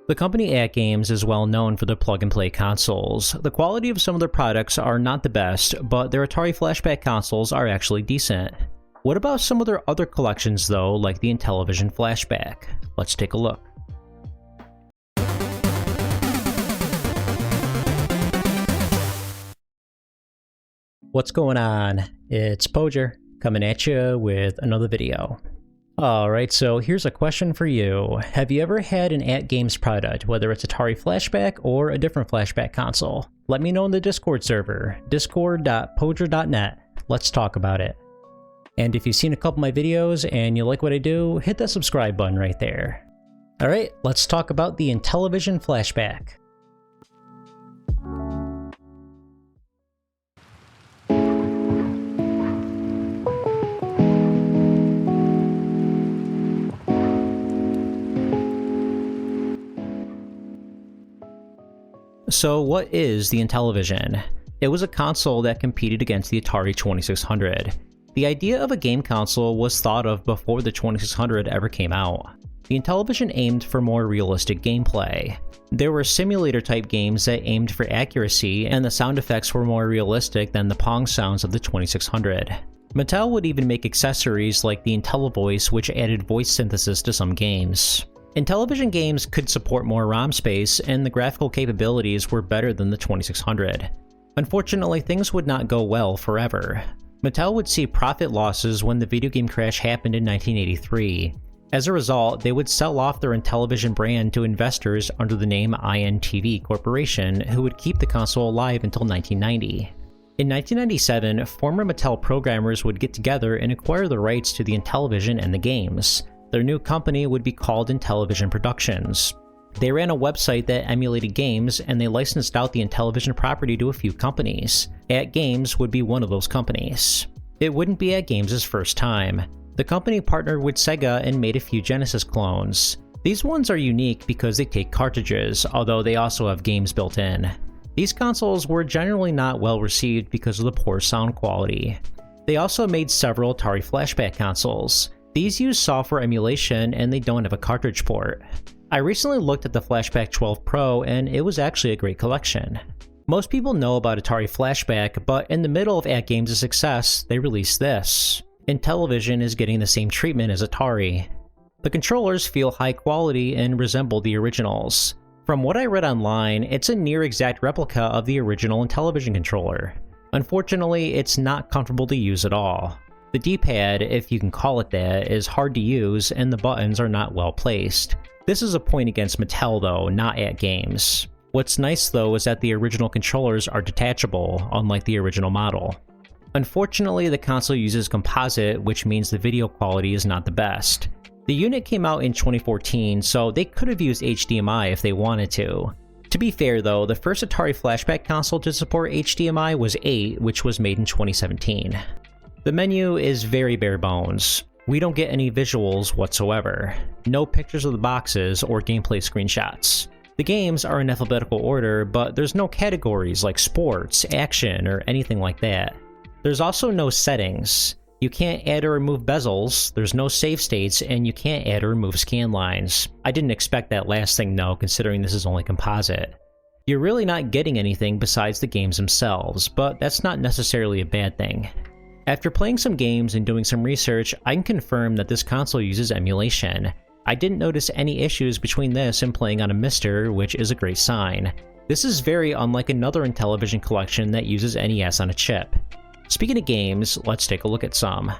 The company AtGames is well known for their plug-and-play consoles. The quality of some of their products are not the best, but their Atari Flashback consoles are actually decent. What about some of their other collections though, like the Intellivision Flashback? Let's take a look. What's going on? It's Pojer, coming at you with another video. Alright, so here's a question for you. Have you ever had an AtGames product, whether it's Atari Flashback or a different Flashback console? Let me know in the Discord server, discord.pojer.net. Let's talk about it. And if you've seen a couple of my videos and you like what I do, hit that subscribe button right there. Alright, let's talk about the Intellivision Flashback. So what is the Intellivision? It was a console that competed against the Atari 2600. The idea of a game console was thought of before the 2600 ever came out. The Intellivision aimed for more realistic gameplay. There were simulator-type games that aimed for accuracy, and the sound effects were more realistic than the Pong sounds of the 2600. Mattel would even make accessories like the IntelliVoice, which added voice synthesis to some games. Intellivision games could support more ROM space, and the graphical capabilities were better than the 2600. Unfortunately, things would not go well forever. Mattel would see profit losses when the video game crash happened in 1983. As a result, they would sell off their Intellivision brand to investors under the name INTV Corporation, who would keep the console alive until 1990. In 1997, former Mattel programmers would get together and acquire the rights to the Intellivision and the games. Their new company would be called Intellivision Productions. They ran a website that emulated games, and they licensed out the Intellivision property to a few companies. AtGames would be one of those companies. It wouldn't be AtGames' first time. The company partnered with Sega and made a few Genesis clones. These ones are unique because they take cartridges, although they also have games built in. These consoles were generally not well received because of the poor sound quality. They also made several Atari Flashback consoles. These use software emulation and they don't have a cartridge port. I recently looked at the Flashback 12 Pro and it was actually a great collection. Most people know about Atari Flashback, but in the middle of AtGames' success, they released this. Intellivision is getting the same treatment as Atari. The controllers feel high quality and resemble the originals. From what I read online, it's a near exact replica of the original Intellivision controller. Unfortunately, it's not comfortable to use at all. The D-pad, if you can call it that, is hard to use and the buttons are not well placed. This is a point against Mattel though, not AtGames. What's nice though is that the original controllers are detachable, unlike the original model. Unfortunately, the console uses composite, which means the video quality is not the best. The unit came out in 2014, so they could have used HDMI if they wanted to. To be fair though, the first Atari Flashback console to support HDMI was 8, which was made in 2017. The menu is very bare bones. We don't get any visuals whatsoever. No pictures of the boxes or gameplay screenshots. The games are in alphabetical order, but there's no categories like sports, action, or anything like that. There's also no settings. You can't add or remove bezels, there's no save states, and you can't add or remove scan lines. I didn't expect that last thing though, considering this is only composite. You're really not getting anything besides the games themselves, but that's not necessarily a bad thing. After playing some games and doing some research, I can confirm that this console uses emulation. I didn't notice any issues between this and playing on a Mister, which is a great sign. This is very unlike another Intellivision collection that uses NES on a chip. Speaking of games, let's take a look at some.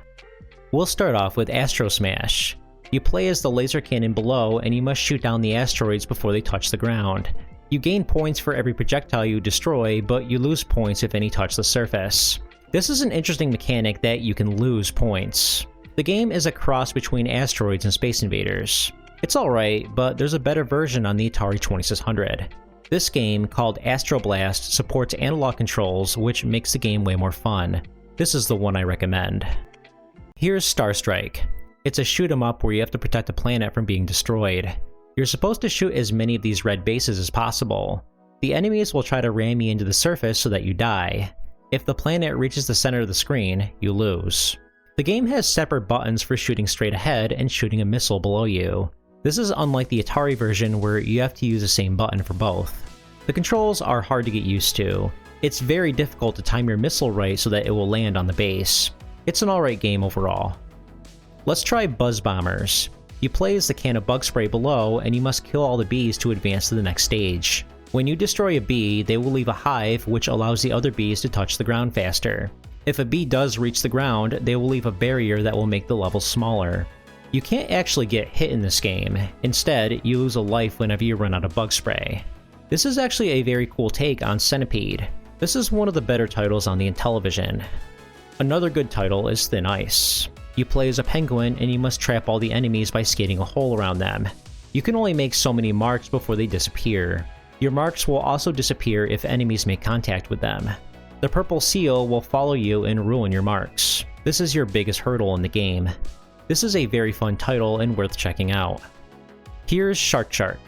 We'll start off with Astrosmash. You play as the laser cannon below and you must shoot down the asteroids before they touch the ground. You gain points for every projectile you destroy, but you lose points if any touch the surface. This is an interesting mechanic that you can lose points. The game is a cross between asteroids and Space Invaders. It's alright, but there's a better version on the Atari 2600. This game, called Astro Blast, supports analog controls, which makes the game way more fun. This is the one I recommend. Here's Star Strike. It's a shoot 'em up where you have to protect a planet from being destroyed. You're supposed to shoot as many of these red bases as possible. The enemies will try to ram you into the surface so that you die. If the planet reaches the center of the screen, you lose. The game has separate buttons for shooting straight ahead and shooting a missile below you. This is unlike the Atari version where you have to use the same button for both. The controls are hard to get used to. It's very difficult to time your missile right so that it will land on the base. It's an alright game overall. Let's try Buzz Bombers. You play as the can of bug spray below, and you must kill all the bees to advance to the next stage. When you destroy a bee, they will leave a hive which allows the other bees to touch the ground faster. If a bee does reach the ground, they will leave a barrier that will make the level smaller. You can't actually get hit in this game. Instead, you lose a life whenever you run out of bug spray. This is actually a very cool take on Centipede. This is one of the better titles on the Intellivision. Another good title is Thin Ice. You play as a penguin and you must trap all the enemies by skating a hole around them. You can only make so many marks before they disappear. Your marks will also disappear if enemies make contact with them. The purple seal will follow you and ruin your marks. This is your biggest hurdle in the game. This is a very fun title and worth checking out. Here's Shark Shark.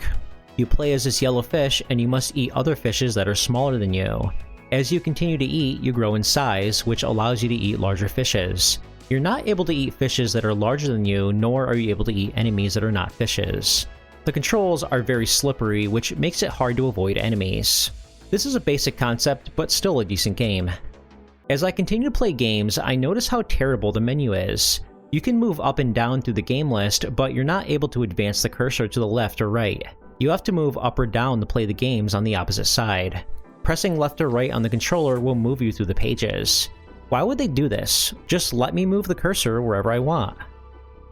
You play as this yellow fish and you must eat other fishes that are smaller than you. As you continue to eat, you grow in size, which allows you to eat larger fishes. You're not able to eat fishes that are larger than you, nor are you able to eat enemies that are not fishes. The controls are very slippery, which makes it hard to avoid enemies. This is a basic concept, but still a decent game. As I continue to play games, I notice how terrible the menu is. You can move up and down through the game list, but you're not able to advance the cursor to the left or right. You have to move up or down to play the games on the opposite side. Pressing left or right on the controller will move you through the pages. Why would they do this? Just let me move the cursor wherever I want.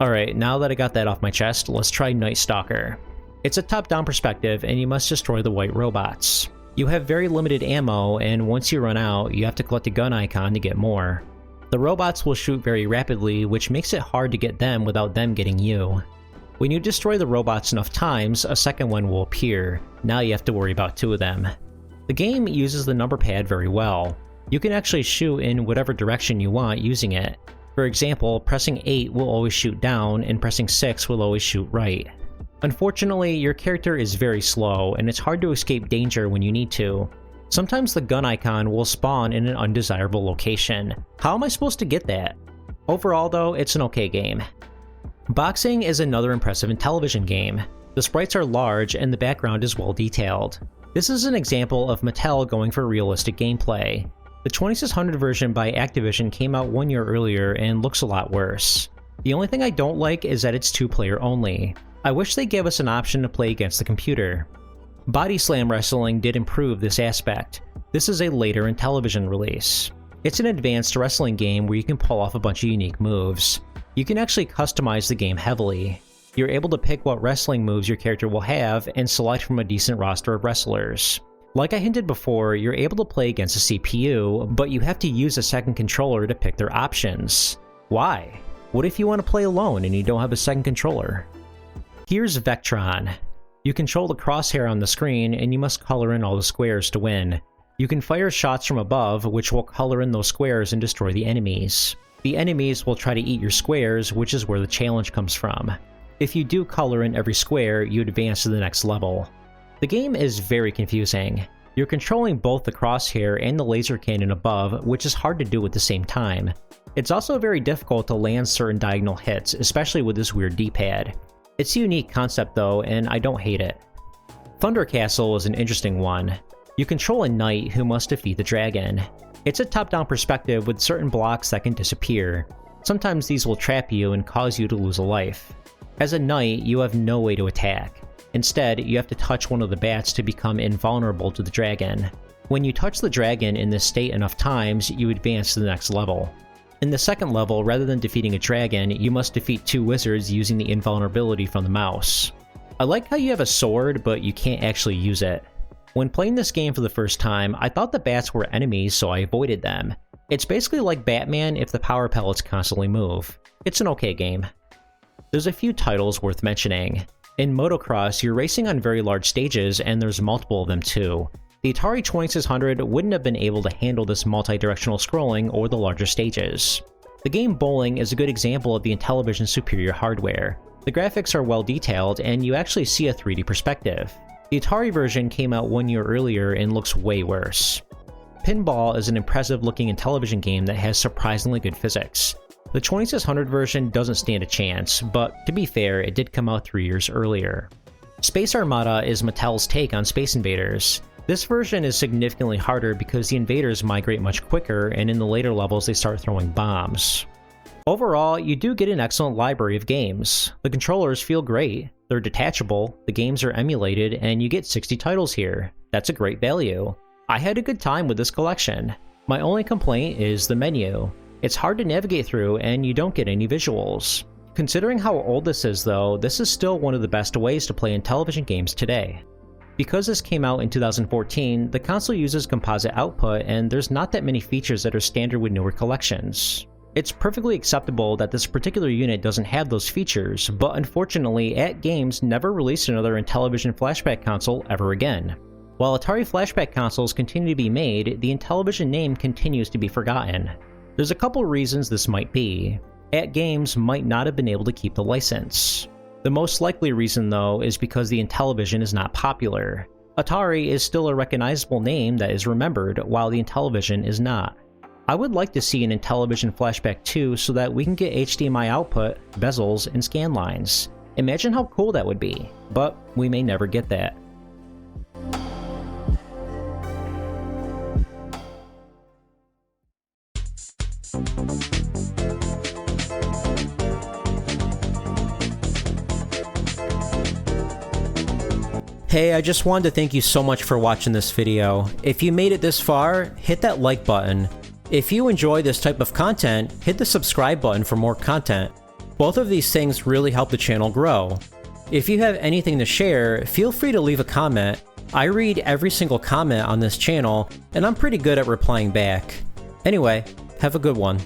Alright, now that I got that off my chest, let's try Night Stalker. It's a top-down perspective and you must destroy the white robots. You have very limited ammo, and once you run out, you have to collect a gun icon to get more. The robots will shoot very rapidly, which makes it hard to get them without them getting you. When you destroy the robots enough times, a second one will appear. Now you have to worry about 2 of them. The game uses the number pad very well. You can actually shoot in whatever direction you want using it. For example, pressing 8 will always shoot down, and pressing 6 will always shoot right. Unfortunately, your character is very slow, and it's hard to escape danger when you need to. Sometimes the gun icon will spawn in an undesirable location. How am I supposed to get that? Overall though, it's an okay game. Boxing is another impressive Intellivision game. The sprites are large and the background is well detailed. This is an example of Mattel going for realistic gameplay. The 2600 version by Activision came out 1 year earlier and looks a lot worse. The only thing I don't like is that it's 2-player only. I wish they gave us an option to play against the computer. Body Slam Wrestling did improve this aspect. This is a later Intellivision release. It's an advanced wrestling game where you can pull off a bunch of unique moves. You can actually customize the game heavily. You're able to pick what wrestling moves your character will have and select from a decent roster of wrestlers. Like I hinted before, you're able to play against a CPU, but you have to use a second controller to pick their options. Why? What if you want to play alone and you don't have a second controller? Here's Vectron. You control the crosshair on the screen and you must color in all the squares to win. You can fire shots from above, which will color in those squares and destroy the enemies. The enemies will try to eat your squares, which is where the challenge comes from. If you do color in every square, you advance to the next level. The game is very confusing. You're controlling both the crosshair and the laser cannon above, which is hard to do at the same time. It's also very difficult to land certain diagonal hits, especially with this weird D-pad. It's a unique concept though, and I don't hate it. Thunder Castle is an interesting one. You control a knight who must defeat the dragon. It's a top-down perspective with certain blocks that can disappear. Sometimes these will trap you and cause you to lose a life. As a knight, you have no way to attack. Instead, you have to touch one of the bats to become invulnerable to the dragon. When you touch the dragon in this state enough times, you advance to the next level. In the second level, rather than defeating a dragon, you must defeat 2 wizards using the invulnerability from the mouse. I like how you have a sword, but you can't actually use it. When playing this game for the first time, I thought the bats were enemies, so I avoided them. It's basically like Batman if the power pellets constantly move. It's an okay game. There's a few titles worth mentioning. In motocross, you're racing on very large stages, and there's multiple of them too. The Atari 2600 wouldn't have been able to handle this multi-directional scrolling or the larger stages. The game Bowling is a good example of the Intellivision's superior hardware. The graphics are well detailed, and you actually see a 3D perspective. The Atari version came out 1 year earlier and looks way worse. Pinball is an impressive looking Intellivision game that has surprisingly good physics. The 2600 version doesn't stand a chance, but to be fair, it did come out 3 years earlier. Space Armada is Mattel's take on Space Invaders. This version is significantly harder because the invaders migrate much quicker, and in the later levels they start throwing bombs. Overall, you do get an excellent library of games. The controllers feel great, they're detachable, the games are emulated, and you get 60 titles here. That's a great value. I had a good time with this collection. My only complaint is the menu. It's hard to navigate through and you don't get any visuals. Considering how old this is though, this is still one of the best ways to play Intellivision games today. Because this came out in 2014, the console uses composite output and there's not that many features that are standard with newer collections. It's perfectly acceptable that this particular unit doesn't have those features, but unfortunately AtGames never released another Intellivision Flashback console ever again. While Atari Flashback consoles continue to be made, the Intellivision name continues to be forgotten. There's a couple reasons this might be. AtGames might not have been able to keep the license. The most likely reason though is because the Intellivision is not popular. Atari is still a recognizable name that is remembered, while the Intellivision is not. I would like to see an Intellivision Flashback 2 so that we can get HDMI output, bezels, and scan lines. Imagine how cool that would be, but we may never get that. Hey, I just wanted to thank you so much for watching this video. If you made it this far, hit that like button. If you enjoy this type of content, hit the subscribe button for more content. Both of these things really help the channel grow. If you have anything to share, feel free to leave a comment. I read every single comment on this channel, and I'm pretty good at replying back. Anyway, have a good one.